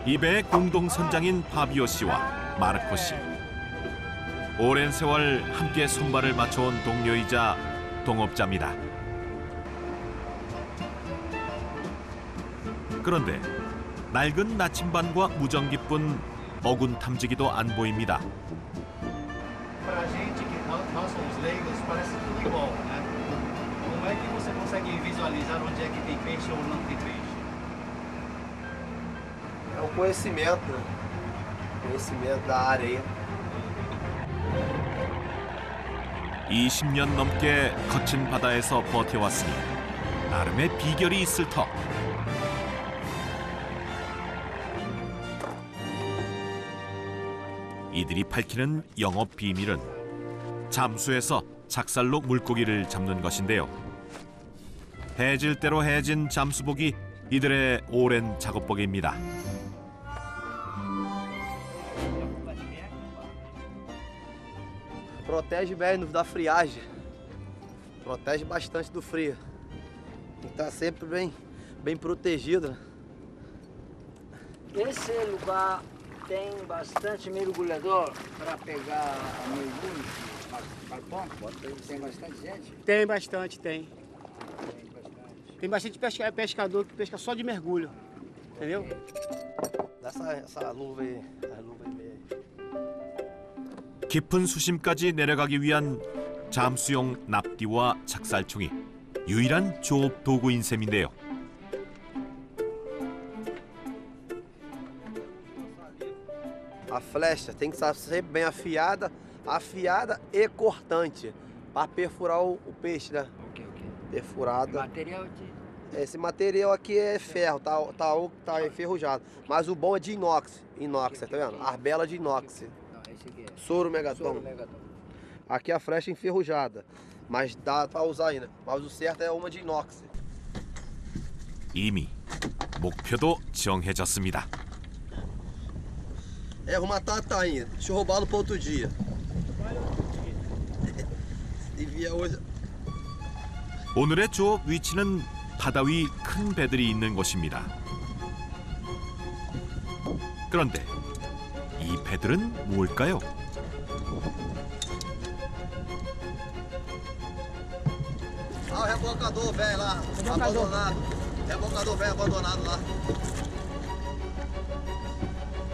이 배의 공동 선장인 파비오 씨와 마르코 씨. 오랜 세월 함께 손발을 맞춰온 동료이자 동업자입니다. 그런데 낡은 나침반과 무전기뿐 어군 탐지기도 안 보입니다. Pra gente que nós somos leigos, parece tudo igual, né? Como é que você consegue visualizar onde é que tem peixe ou não tem peixe? É o conhecimento, né? Conhecimento da área aí. 20년 넘게 거친 바다에서 버텨왔으니 나름의 비결이 있을 터. 이들이 밝히는 영업 비밀은 잠수해서 작살로 물고기를 잡는 것인데요. 해질 대로 해진 잠수복이 이들의 오랜 작업복입니다. Protege bem da friagem. Protege bastante do frio. Tem que estar sempre bem protegido, né? Esse lugar tem bastante mergulhador para pegar mergulho, galpão? Tem bastante gente? Tem bastante, tem. Tem bastante pescador que pesca só de mergulho, entendeu? Dá essa luva aí, a luva aí mesmo. 깊은 수심까지 내려가기 위한 잠수용 납띠와 작살총이 유일한 조업 도구인 셈인데요. A flecha tem que estar sempre bem afiada e cortante para perfurar o peixe, né? Ok. Perfurada. Material de... Esse material aqui é ferro, tá enferrujado. Mas o bom é de inox, tá vendo? Arbela de inox. Não, esse aqui é... Soro megatom. Soro megatom. Aqui a flecha enferrujada, mas dá para usar ainda. Mas o certo é uma de inox. 이미 목표도 정해졌습니다. É arrumar tainha. Deixa eu roubá-lo para outro dia. E vier hoje. 오늘의 조업 위치는 바다 위 큰 배들이 있는 곳입니다. 그런데 이 배들은 뭘까요? Ah, o rebocador velho lá, abandonado. Rebocador velho abandonado lá.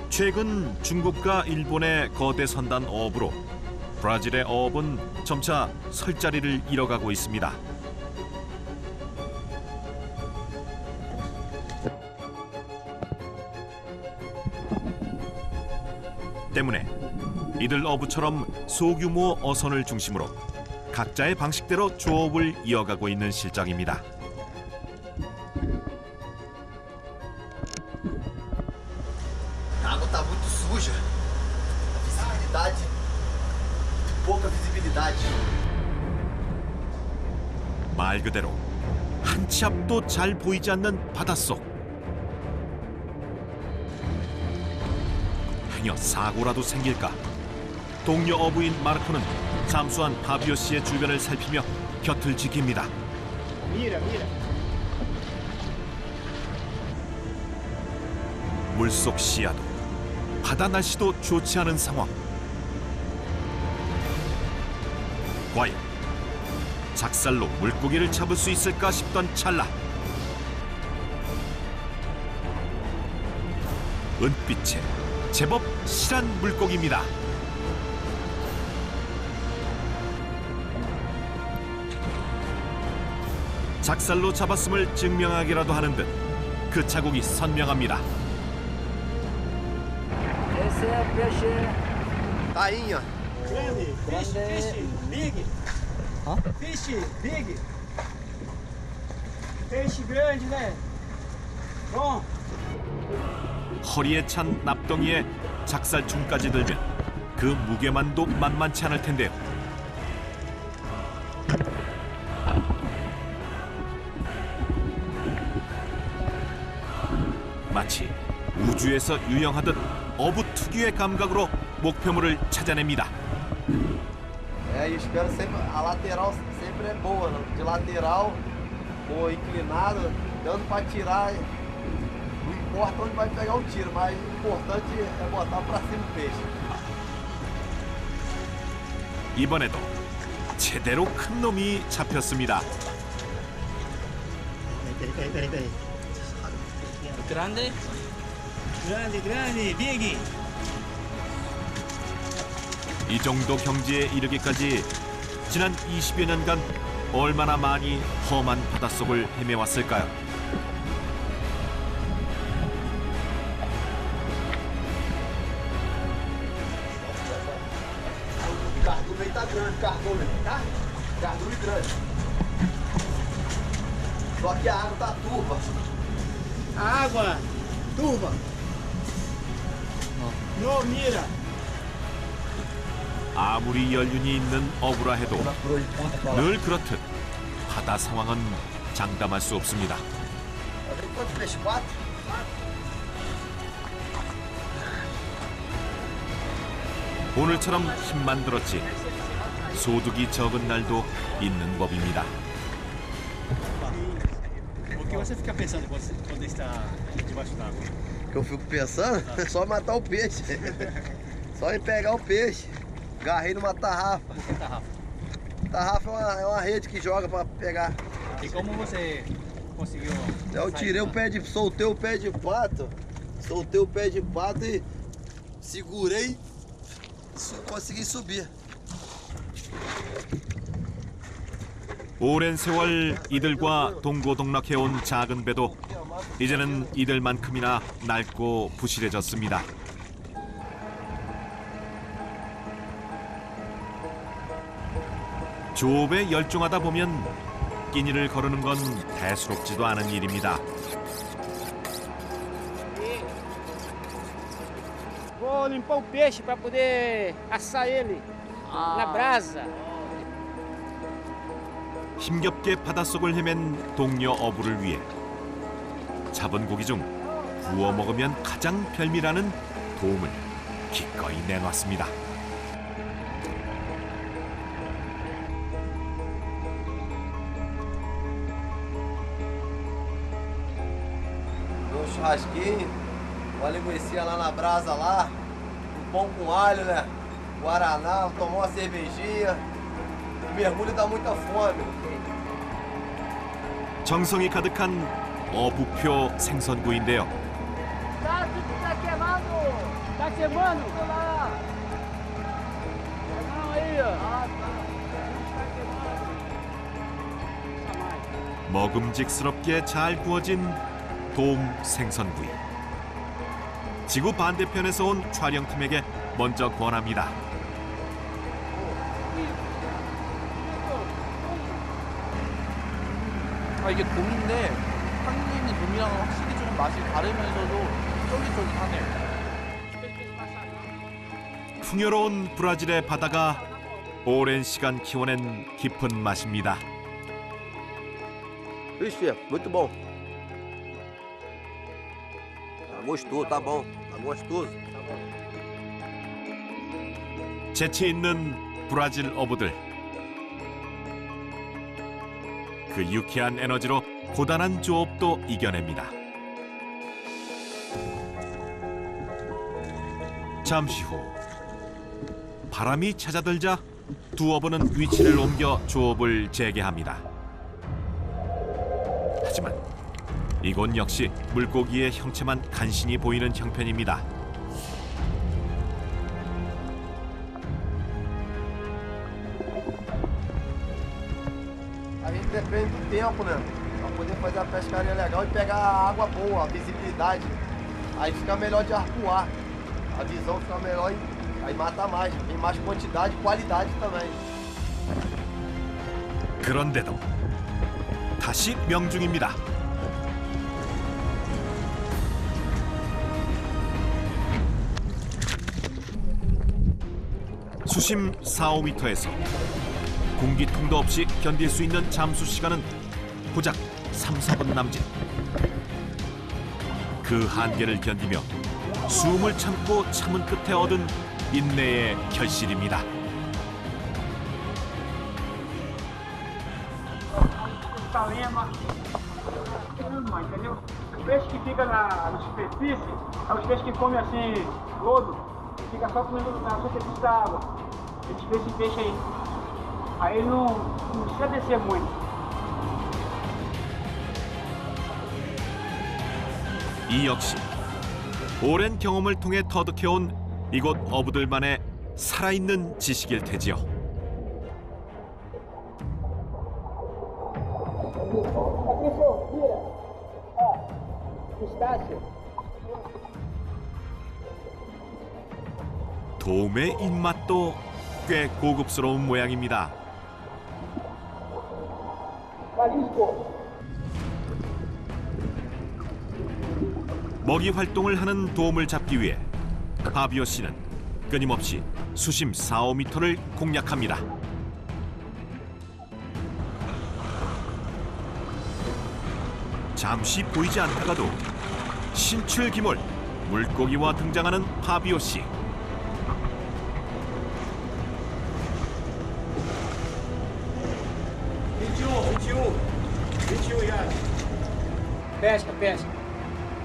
최근 중국과 일본의 거대 선단 어업으로 브라질의 어업은 점차 설 자리를 잃어가고 있습니다. 때문에 이들 어부처럼 소규모 어선을 중심으로 각자의 방식대로 조업을 이어가고 있는 실정입니다. A água tá muito suja. Visibilidade. Pouca visibilidade. 말 그대로 한 치 앞도 잘 보이지 않는 바닷속. 행여 사고라도 생길까? 동료 어부인 마르코는 잠수한 파비오 씨의 주변을 살피며 곁을 지킵니다. Mira. 물속 시야도 바다 날씨도 좋지 않은 상황. 과연 작살로 물고기를 잡을 수 있을까 싶던 찰나. 은빛에 제법 실한 물고기입니다. 작살로 잡았음을 증명하기라도 하는 듯 그 자국이 선명합니다. Esse é peixe Tainha. Grande, fish big. Hã? Fish big. Peixe grande, né? Bom. 허리에 찬 납덩이에 작살총까지 들면 그 무게만도 만만치 않을 텐데요. 마치 우주에서 유영하듯 어부 특유의 감각으로 목표물을 찾아냅니다. É, e espero sempre. A lateral sempre é boa, né? De lateral ou inclinado, dando para tirar importa onde vai pegar o tiro, mas o importante é botar pra cima o peixe. 이번에도 제대로 큰 놈이 잡혔습니다. Grande? Grande, grande, big. 이 정도 경지에 이르기까지 지난 20여 년간 얼마나 많이 험한 바닷속을 헤매왔을까요? O cardume aí tá grande, cardume, tá? Cardume grande. Só que a água tá turva. A água turva. No mira. 아무리 연륜이 있는 어부라 해도 늘 그렇듯 바다 상황은 장담할 수 없습니다. Tem quantos peixes? 4? 오늘처럼 힘만 들었지 소득이 적은 날도 있는 법입니다. O que você fica pensando quando está debaixo d'água? Que eu fico pensando? Só matar o peixe. Só em pegar o peixe. Garrei numa tarrafa. Por que tarrafa? Tarrafa é uma rede que joga pra pegar. E como você conseguiu? Eu tirei o pé de. Soltei o pé de pato. Soltei o pé de pato e segurei. Consegui subir. 오랜 세월 이들과 동고동락해온 작은 배도 이제는 이들만큼이나 낡고 부실해졌습니다. 조업에 열중하다 보면 끼니를 거르는 건 대수롭지도 않은 일입니다. Vou limpar o peixe para poder assar ele na brasa. 힘겹게 바닷속을 헤맨 동료 어부를 위해 잡은 고기 중 구워 먹으면 가장 별미라는 도움을 기꺼이 내놨습니다. Deu um churrasquinho, uma linguiça lá na brasa lá, um pão com alho, né? Guaraná, tomou uma cervejinha. O mergulho dá muita fome. 정성이 가득한 어부표 생선구이인데요. Tá queimando! Tá queimando! Lá! Não, aí, ó. 먹음직스럽게 잘 구워진 돔 생선구이. 지구 반대편에서 온 촬영팀에게 먼저 권합니다. 이게 돔인데 한국에 있는 돔이랑은 확실히 좀 맛이 다르면서도 쫄깃쫄깃하네요. 풍요로운 브라질의 바다가 오랜 시간 키워낸 깊은 맛입니다. Vixe, muito bom. Tá gostoso, tá bom. Tá gostoso. 재치 있는 브라질 어부들. 그 유쾌한 에너지로 고단한 조업도 이겨냅니다. 잠시 후 바람이 찾아들자 두 어부는 위치를 옮겨 조업을 재개합니다. 하지만 이곳 역시 물고기의 형체만 간신히 보이는 형편입니다. A gente depende do tempo, né? Pra poder fazer a pescaria legal e pegar a água boa, a visibilidade. Aí fica melhor de arpoar. A visão fica melhor e aí mata mais. Tem mais quantidade e qualidade também. 그런데도 다시 명중입니다. 수심 4~5m에서 공기통도 없이 견딜 수 있는 잠수 시간은 고작 3~4분 남짓. 그 한계를 견디며 숨을 참고 참은 끝에 얻은 인내의 결실입니다. Talema. Entendeu? O peixe que fica na superfície é os peixes que comem assim, lodo, fica só comendo na superfície da água. Esse peixe aí. Aí ele não precisa descer muito. 이 역시 오랜 경험을 통해 터득해온 이곳 어부들만의 살아있는 지식일 테지요. 도움의 입맛도 꽤 고급스러운 모양입니다. 먹이 활동을 하는 도움을 잡기 위해 파비오 씨는 끊임없이 수심 4~5m를 공략합니다. 잠시 보이지 않다가도 신출기몰 물고기와 등장하는 파비오 씨. Pesca, pesca.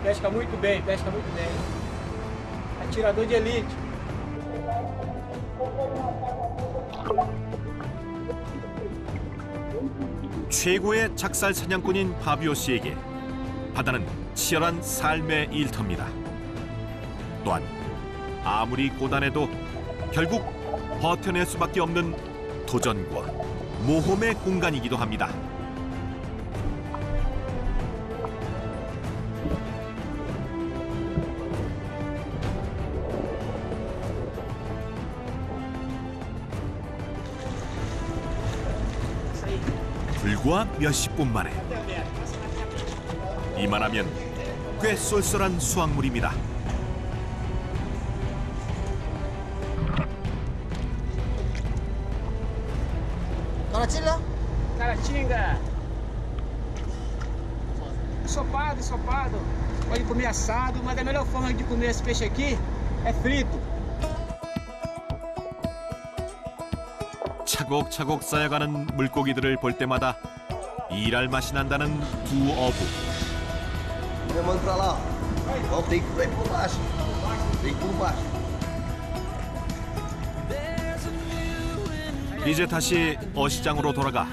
Pesca muito bem, pesca muito bem. Atirador de elite. 최고의 작살 사냥꾼인 파비오 씨에게 바다는 치열한 삶의 일터입니다. 또한 아무리 고단해도 결국 버텨낼 수밖에 없는 도전과 모험의 공간이기도 합니다. 불과 몇십 분 만에 이만하면 꽤 쏠쏠한 수확물입니다. Caratinga? Caratinga. Ensopado, ensopado. Pode comer assado, mas a melhor forma de comer esse peixe aqui é frito. 차곡차곡 쌓여가는 물고기들을 볼 때마다 일할 맛이 난다는 두 어부. Remando pra lá, ó. Não, tem que ir por baixo. Tem que ir por baixo. 이제 다시 어시장으로 돌아가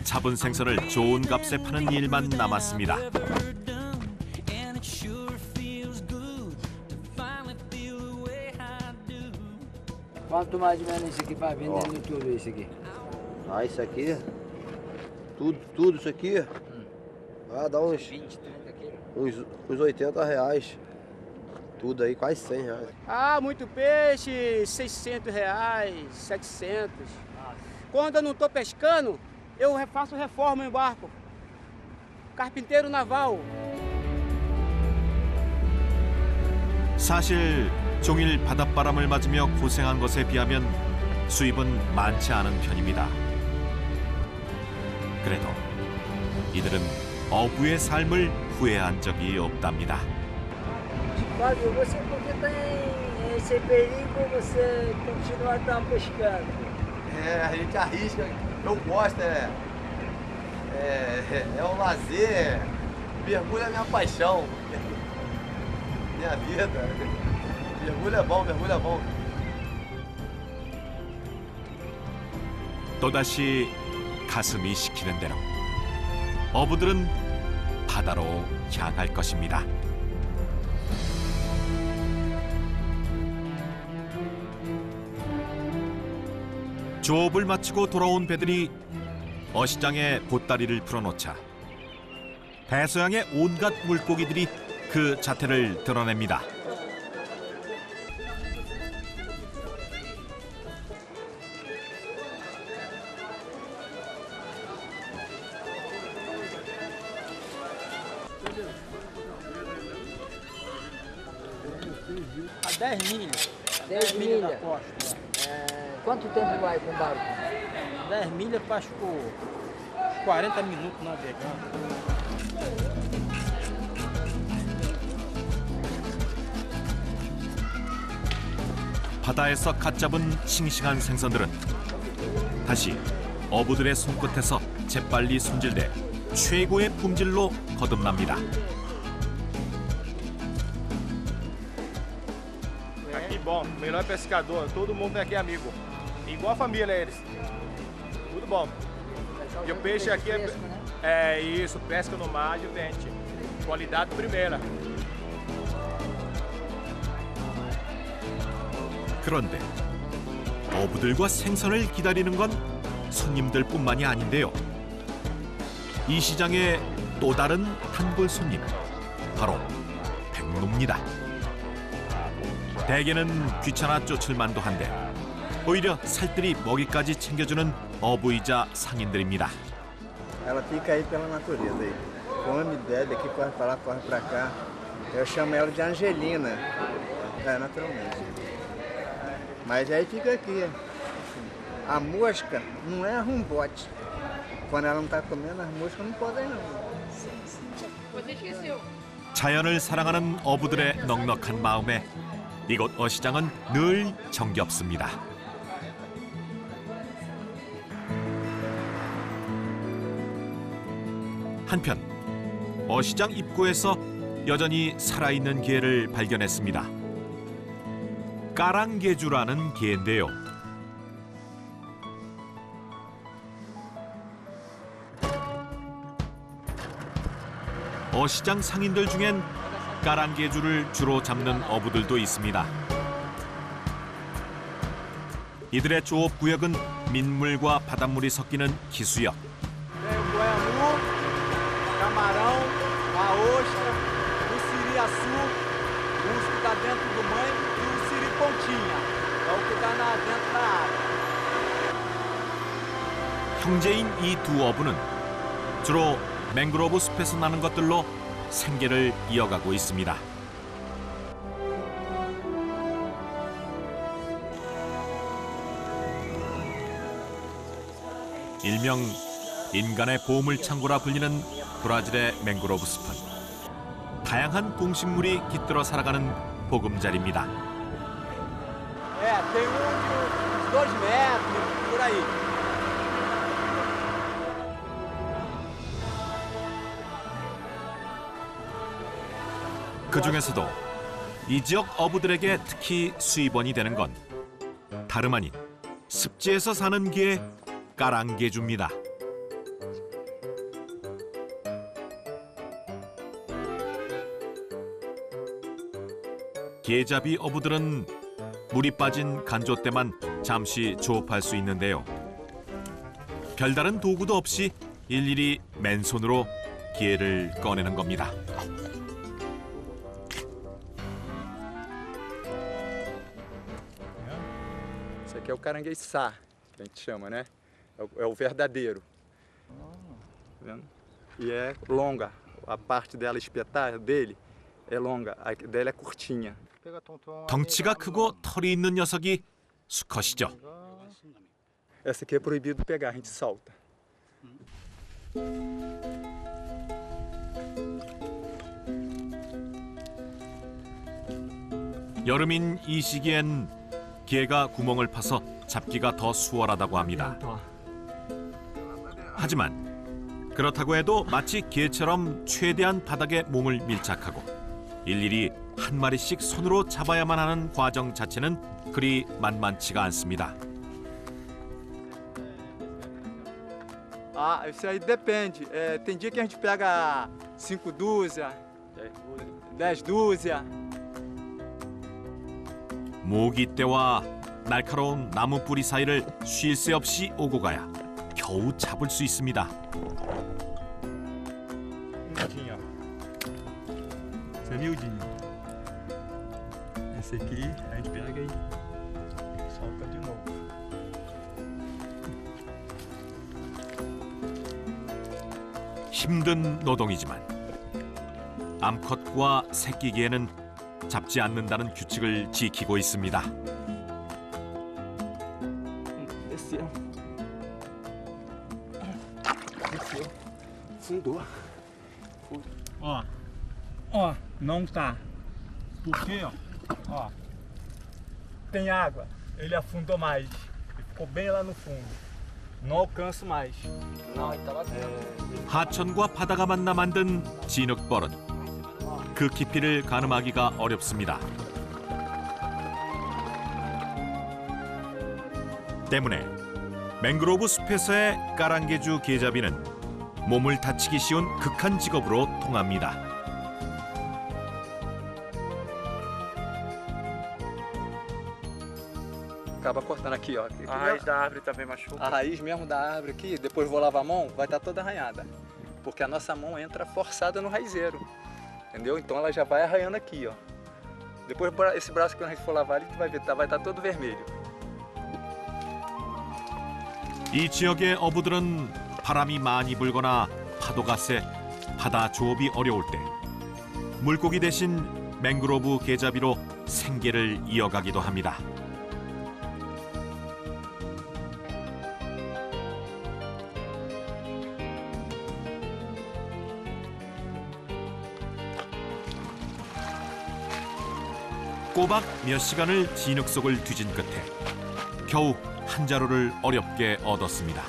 잡은 생선을 좋은 값에 파는 일만 남았습니다. Quanto mais ou menos isso aqui para vendendo tudo isso aqui? Ah, isso aqui, tudo isso aqui, dá uns 20, 30 quilos. uns R$80. Tudo aí, quase R$100. Ah, muito peixe, R$600, 700. Quando eu não estou pescando, eu faço reforma em barco. Carpinteiro naval. 사실 종일 바닷바람을 맞으며 고생한 것에 비하면 수입은 많지 않은 편입니다. 그래도 이들은 어부의 삶을 후회한 적이 없답니다. Fábio, você por que tem esse perigo, você continua tão pescando? A gente arrisca, eu gosto, é um lazer, mergulho é minha paixão, minha vida. mergulho é bom, mergulho é bom. 또다시 가슴이 시키는 대로 어부들은 바다로 향할 것입니다. 조업을 마치고 돌아온 배들이 어시장에 보따리를 풀어놓자 배서양의 온갖 물고기들이 그 자태를 드러냅니다. A 10 milhas. 10 milhas da milhas. costa. Quanto tempo vai com o barco? 10 milhas para acho que 40 minutos navegando. 바다에서 갓 잡은 싱싱한 생선들은 다시 어부들의 손끝에서 재빨리 손질돼 최고의 품질로 거듭납니다. Que bom, melhor pescador, todo mundo aqui é amigo. Igual a família eles. Tudo bom. E o peixe aqui é isso, pesca no mar de vente. Qualidade primeira. 그런데 어부들과 생선을 기다리는 건 손님들뿐만이 아닌데요. 이 시장의 또 다른 단골 손님, 바로 백로입니다. 대개는 귀찮아 쫓을 만도 한데 오히려 살뜰히 먹이까지 챙겨주는 어부이자 상인들입니다. Ela fica aí pela natureza aí. Come, bebe, aqui corre pra lá, corre pra cá. Eu chamo ela de Angelina. Naturalmente. Mas aí fica aqui. A mosca não é arrumbote. Quando ela não tá comendo, as moscas não podem não. 자연을 사랑하는 어부들의 넉넉한 마음에 이곳 어시장은 늘 정겹습니다. 한편 어시장 입구에서 여전히 살아있는 게를 발견했습니다. 까랑게주라는 게인데요. 어시장 상인들 중엔 까랑게주를 주로 잡는 어부들도 있습니다. 이들의 조업 구역은 민물과 바닷물이 섞이는 기수역. Tem o goiamu, camarão, a ostra, o siri-açu, o que está dentro do mangue e o siri-pontinha. É o que está dentro da água. 형제인 이 두 어부는 주로 맹그로브 숲에서 나는 것들로 생계를 이어가고 있습니다. 일명 인간의 보물창고라 불리는 브라질의 맹그로브 숲은 다양한 동식물이 깃들어 살아가는 보금자리입니다. Tem uns 2 metros, por aí. 그 중에서도 이 지역 어부들에게 특히 수입원이 되는 건 다름 아닌 습지에서 사는 게 까랑게주입니다. 게잡이 어부들은 물이 빠진 간조 때만 잠시 조업할 수 있는데요. 별다른 도구도 없이 일일이 맨손으로 게를 꺼내는 겁니다. Esse aqui é o carangueçá, que a gente chama, né? É o verdadeiro. Tá vendo? E é longa. A parte dela espetada dele é longa, a dela é curtinha. 덩치가 크고 털이 있는 녀석이 수컷이죠. Essa aqui é proibido pegar, a gente solta. 여름인 이 시기엔 게가 구멍을 파서 잡기가 더 수월하다고 합니다. 하지만 그렇다고 해도 마치 게처럼 최대한 바닥에 몸을 밀착하고 일일이 한 마리씩 손으로 잡아야만 하는 과정 자체는 그리 만만치가 않습니다. Ah, isso aí depende. Tem dia que a gente pega 5 dúzias, 10 dúzias. 모기떼와 날카로운 나무 뿌리 사이를 쉴 새 없이 오고 가야 겨우 잡을 수 있습니다. Miudinho, ó. Esse é miudinho. Esse aqui a gente pega e solta de novo. 힘든 노동이지만 암컷과 새끼개는 잡지 않는다는 규칙을 지키고 있습니다. Desceu. Desceu. Fundou. Ó, não tá. Por quê, ó? Tem água, ele afundou mais. Ele ficou bem lá no fundo. Não alcanço mais. 하천과 바다가 만나 만든 진흙벌은 그 깊이를 가늠하기가 어렵습니다. 때문에 맹그로브 숲에서의 까랑개주 게자비는 몸을 다치기 쉬운 극한 직업으로 통합니다. Acaba cortando aqui, ó. A raiz da árvore também machuca. A raiz mesmo da árvore aqui, depois vou lavar a mão, vai estar toda arranhada. Porque a nossa mão entra forçada no raizeiro, entendeu? Então ela já vai arranhando aqui, ó. Depois esse braço, quando a gente for lavar, ele vai ver, vai estar todo vermelho. 이 지역의 어부들은 바람이 많이 불거나 파도가 세 바다 조업이 어려울 때 물고기 대신 맹그로브 게자비로 생계를 이어가기도 합니다. 꼬박 몇 시간을 진흙 속을 뒤진 끝에 겨우 한 자루를 어렵게 얻었습니다.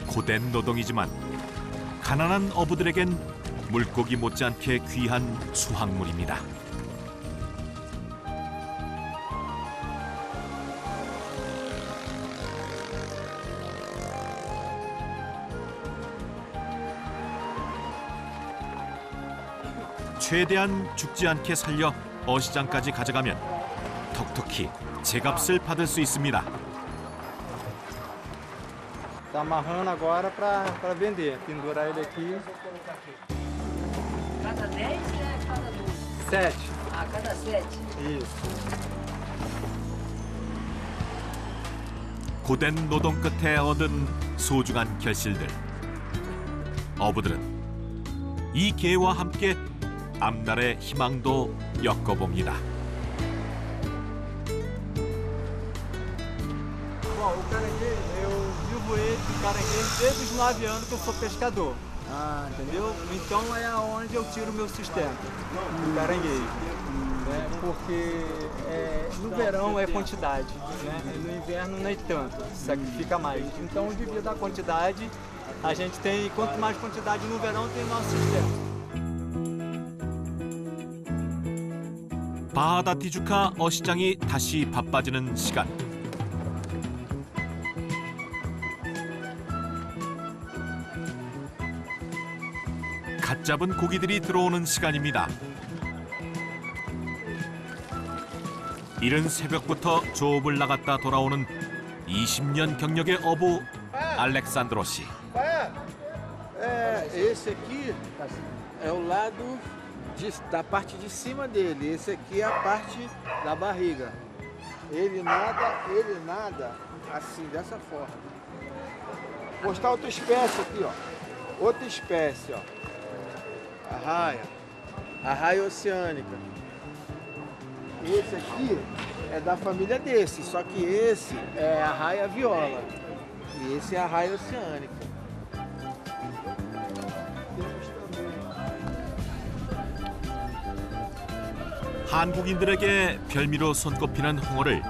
고된 노동이지만 가난한 어부들에겐 물고기 못지않게 귀한 수확물입니다. 최대한 죽지 않게 살려 어시장까지 가져가면 톡톡히 제값을 받을 수 있습니다. Tá amarrando agora para vender. Pendurar ele aqui. Cada 10 é cada 12? 7. Ah, cada 7. Isso. 고된 노동 끝에 얻은 소중한 결실들. 어부들은 이 개와 함께 앞날의 희망도 엮어봅니다. Bom, o caranguejo, eu vivo esse caranguejo desde os 9 anos que eu sou pescador. Entendeu? Então é onde eu tiro o meu sustento, o caranguejo. Né? Porque no verão é quantidade, né? No inverno nem tanto, sacrifica mais. Então devido à quantidade, a gente tem, quanto mais quantidade no verão tem nosso sustento. 바하다 티주카 어시장이 다시 바빠지는 시간. 갓 잡은 고기들이 들어오는 시간입니다. 이른 새벽부터 조업을 나갔다 돌아오는 20년 경력의 어부 알렉산드로 씨. Esse aqui é o lado da parte de cima dele. Esse aqui é a parte da barriga. Ele nada assim, dessa forma. Vou mostrar outra espécie aqui, ó. Outra espécie, ó. Arraia oceânica. Esse aqui é da família desse, só que esse é a arraia viola. E esse é a arraia oceânica. 한국인들에게 별미로 손꼽히는 홍어를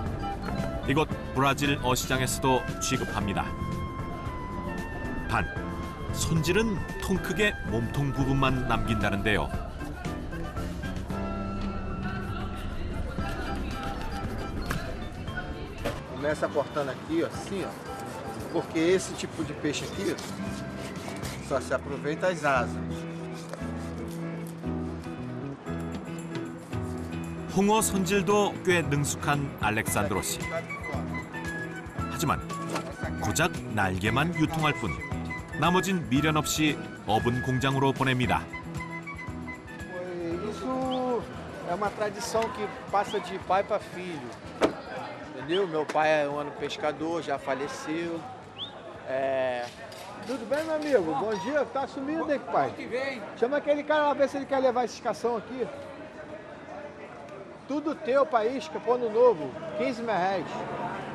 이곳 브라질 어시장에서도 취급합니다. 단, 손질은 통 크게 몸통 부분만 남긴다는데요. Começa cortando aqui, ó, assim, ó. Porque esse tipo de peixe aqui só se aproveita as asas. 홍어 손질도 꽤 능숙한 알렉산드로 씨. 하지만 고작 날개만 유통할 뿐 나머진 미련 없이 어분 공장으로 보냅니다. Isso é uma tradição que passa de pai para filho. Entendeu? Meu pai é um ano pescador, já faleceu. Tudo bem, meu amigo? Bom dia. Tá sumido, hein, pai? Chama aquele cara lá, ver se ele quer levar essa escação aqui. Tudo teu, país, que pôr no novo. 15 reais.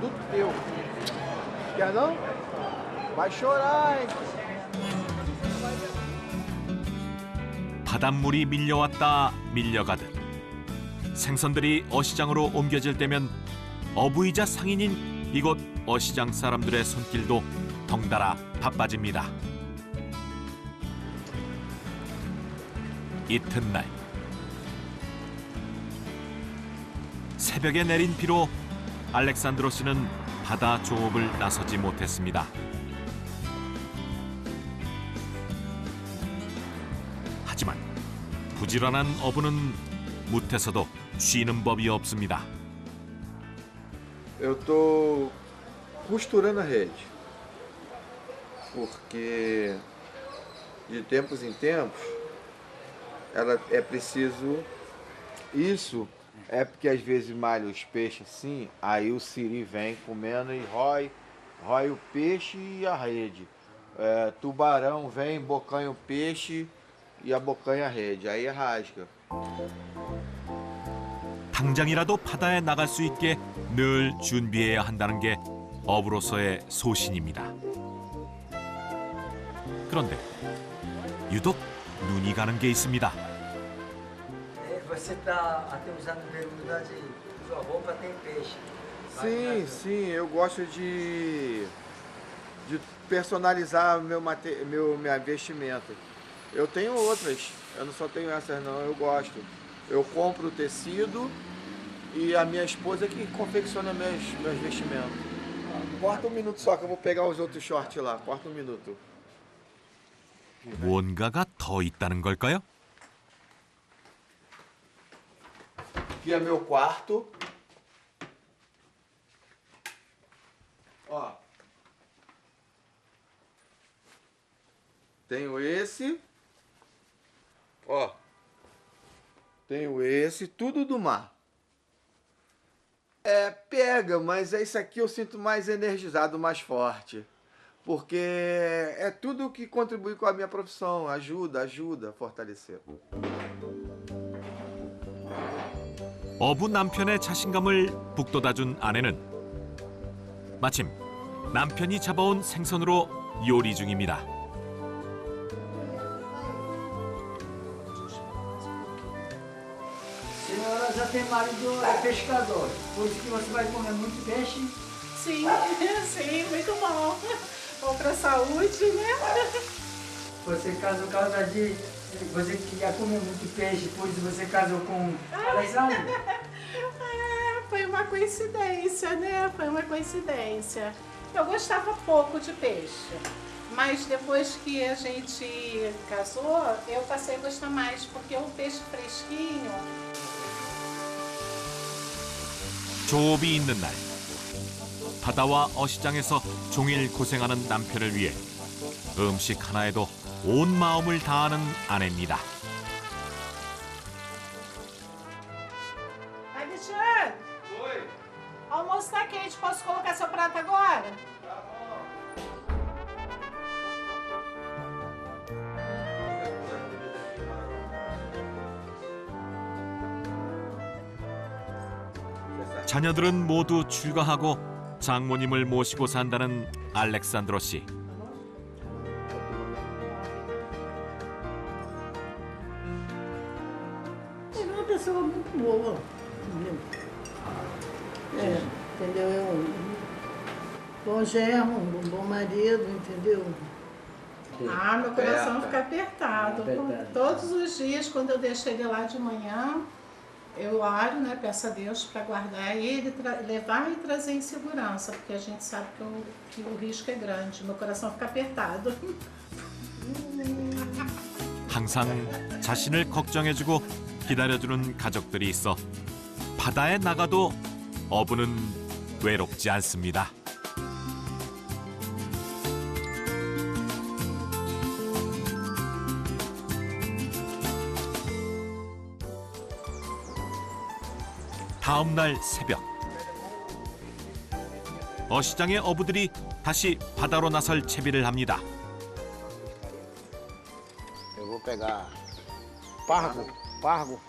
Tudo teu. Quer não? Vai chorar, hein? 바닷물이 밀려왔다 밀려가듯 생선들이 어시장으로 옮겨질 때면 어부이자 상인인 이곳 어시장 사람들의 손길도 덩달아 바빠집니다. 이튿날 새벽에 내린 비로 알렉산드로 씨는 바다 조업을 나서지 못했습니다. 하지만 부지런한 어부는 무태서도 쉬는 법이 없습니다. Eu tô costurando a rede, porque de tempos em tempos ela é preciso isso. É porque às vezes malha os peixes assim, aí o siri vem comendo e rói o peixe e a rede. Tubarão vem, bocanha o peixe e abocanha a rede, aí rasga. 당장이라도 바다에 나갈 수 있게 늘 준비해야 한다는 게 어부로서의 소신입니다. 그런데 유독 눈이 가는 게 있습니다. Você está até usando bermuda de sua roupa tem peixe. Sim, sim, eu gosto de personalizar minha vestimenta. Eu tenho outras, eu não só tenho essas não, eu gosto. Eu compro o tecido e a minha esposa que confecciona meus vestimentos. Corta um minuto só que eu vou pegar os outros shorts lá, corta um minuto. 뭔가가 더 있다는 걸까요? Aqui é meu quarto. Ó. Tenho esse. Ó. Tenho esse, tudo do mar. Pega, mas isso aqui eu sinto mais energizado, mais forte. Porque é tudo que contribui com a minha profissão, ajuda a fortalecer. 어부 남편의 자신감을 북돋아준 아내는 마침 남편이 잡아온 생선으로 요리 중입니다. Senhora já tem marido, é pescador, por isso que você vai comer muito peixe. Sim, sim, muito bom. Bom para a saúde, né? Você casou você queria comer muito peixe, por isso você casou com Alexandre? Foi uma coincidência, né? Foi uma coincidência. Eu gostava pouco de peixe, mas depois que a gente casou, eu passei a gostar mais, porque o peixe fresquinho. 조업이 있는 날 바다와 어시장에서 종일 고생하는 남편을 위해 음식 하나에도 온 마음을 다하는 아내입니다. Alexandre! Oi. Almoço tá quente, posso colocar seu prato agora? 자녀들은 모두 출가하고 장모님을 모시고 산다는 알렉산드로 씨. Ele é uma pessoa muito boa, entendeu? Entendeu? É um bom genro, um bom marido, entendeu? Ah, meu coração fica apertado. Todos os dias, quando eu deixo ele lá de manhã, eu oro, né, peço a Deus para guardar ele, levar e trazer em segurança, porque a gente sabe que o risco é grande. Meu coração fica apertado. 항상 자신을 걱정해주고 기다려주는 가족들이 있어 바다에 나가도 어부는 외롭지 않습니다. 다음 날 새벽 어시장의 어부들이 다시 바다로 나설 채비를 합니다. Eu vou pegar pargo,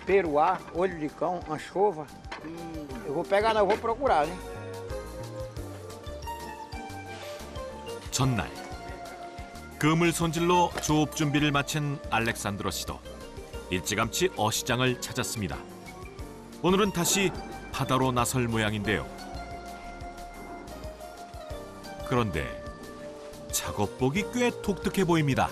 peruá, olho de cão, anchova. Eu vou pegar, não, eu vou procurar, né? 전날 그물 손질로 조업 준비를 마친 알렉산드로 씨도 일찌감치 어시장을 찾았습니다. 오늘은 다시 바다로 나설 모양인데요. 그런데 작업복이 꽤 독특해 보입니다.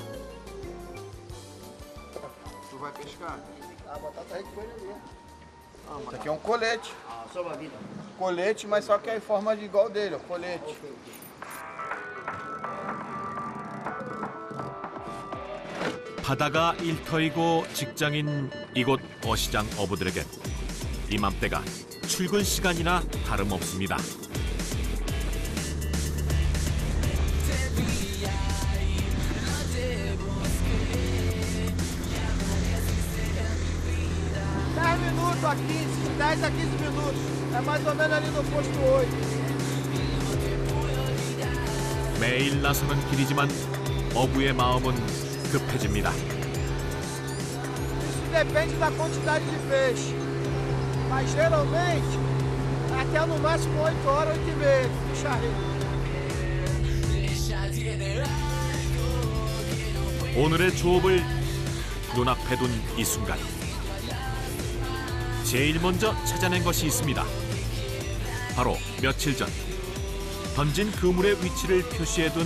pescar? A batata a gente põe ali. Isso aqui é um colete. Salva-vida. Colete, mas só que é em forma de igual dele, ó, colete. 바다가 일터이고 직장인 이곳 어시장 어부들에겐 이맘때가 출근 시간이나 다름없습니다. Minutos a 15, 10 a 15 minutos. É mais ou menos ali no posto 8. 매일 나서는 길이지만 어부의 ma음은 급해집니다. Isso depende da quantidade de peixe. Mas geralmente, até no máximo 8 horas, 8 e meia, de charrete. 오늘의 조업을 눈앞에 둔 이 순간 제일 먼저 찾아낸 것이 있습니다. 바로 며칠 전 던진 그물의 위치를 표시해둔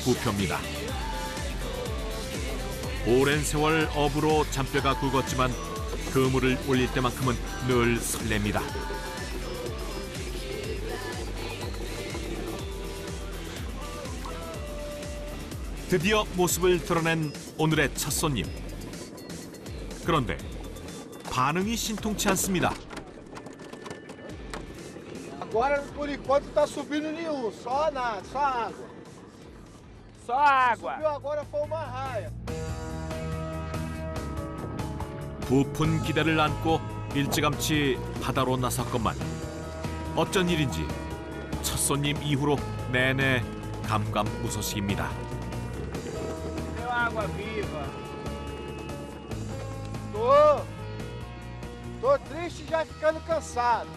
부표입니다. 오랜 세월 어부로 잔뼈가 굵었지만 그물을 올릴 때만큼은 늘 설렙니다. 드디어 모습을 드러낸 오늘의 첫 손님. 그런데 반응이 신통치 않습니다. Agora, por enquanto, tá subindo nenhum. Só nada, só água. Só água. Subiu agora foi uma raia. 부푼 기대를 안고 일찌감치 바다로 나섰건만 어쩐 일인지 첫 손님 이후로 내내 감감무소식입니다. Deu água viva. Tô triste já ficando cansado.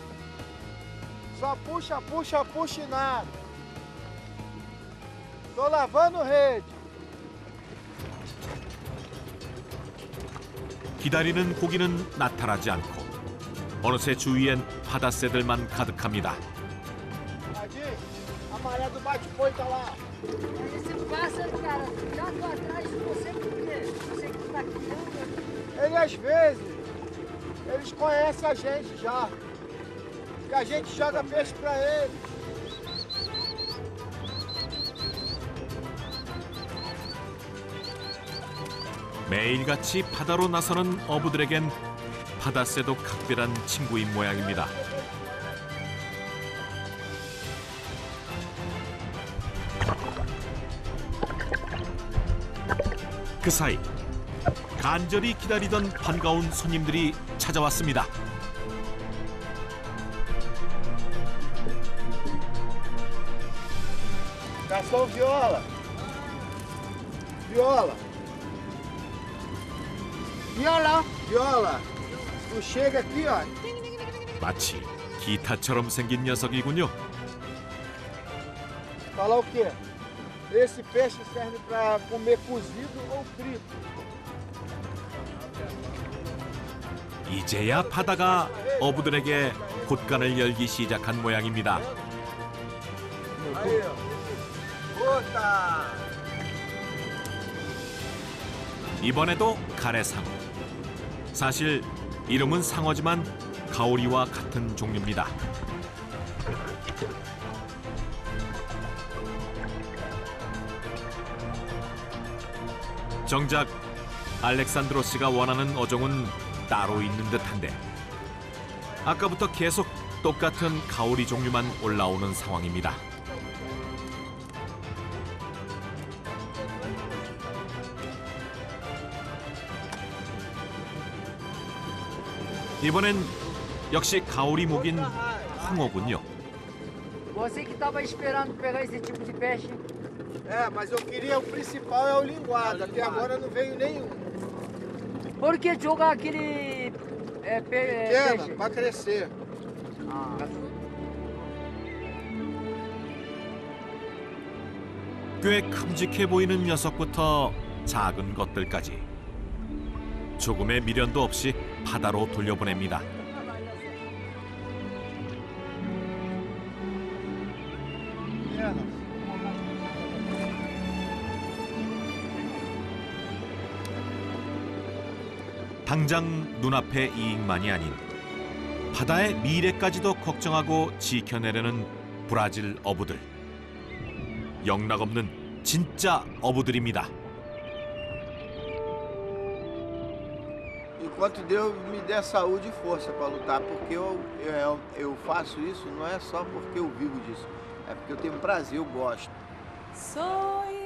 Só puxa, puxa, puxa e nada. Tô lavando rede. 기다리는 고기는 나타나지 않고 어느새 주위엔 바다새들만 가득합니다. Adi, a maré do bate-boi tá lá. Esse pássaro, cara, já tô atrás de você porque você que tá criando. Ele às vezes, eles conhecem a gente já. Que a gente joga peixe pra eles. 매일같이 바다로 나서는 어부들에겐 바다새도 각별한 친구인 모양입니다. 그 사이 간절히 기다리던 반가운 손님들이 찾아왔습니다. Garçom Viola. Viola. Viola. Viola. Tu chega aqui, ó. 마치 기타처럼 생긴 녀석이군요. Falar o quê? Esse peixe serve para comer cozido ou frito. 이제야 바다가 어부들에게 곳간을 열기 시작한 모양입니다. Aí, ó. Puta! 이번에도 가래상어. 사실 이름은 상어지만 가오리와 같은 종류입니다. 정작 알렉산드로 씨가 원하는 어종은 따로 있는 듯한데 아까부터 계속 똑같은 가오리 종류만 올라오는 상황입니다. 이번엔 역시 가오리 목인 홍어군요. Você que estava esperando pegar esse tipo de peixe. É, mas eu queria o principal é o linguado. Até agora não veio nenhum. Por que jogar aquele Pequena, peixe? para crescer. 꽤 큼직해 보이는 녀석부터 작은 것들까지 조금의 미련도 없이 바다로 돌려보냅니다. 당장 눈앞의 이익만이 아닌 바다의 미래까지도 걱정하고 지켜내려는 브라질 어부들. 영락없는 진짜 어부들입니다. Enquanto Deus me der saúde e força para lutar, porque eu faço isso não é só porque eu vivo disso, é porque eu tenho prazer, eu gosto. Soy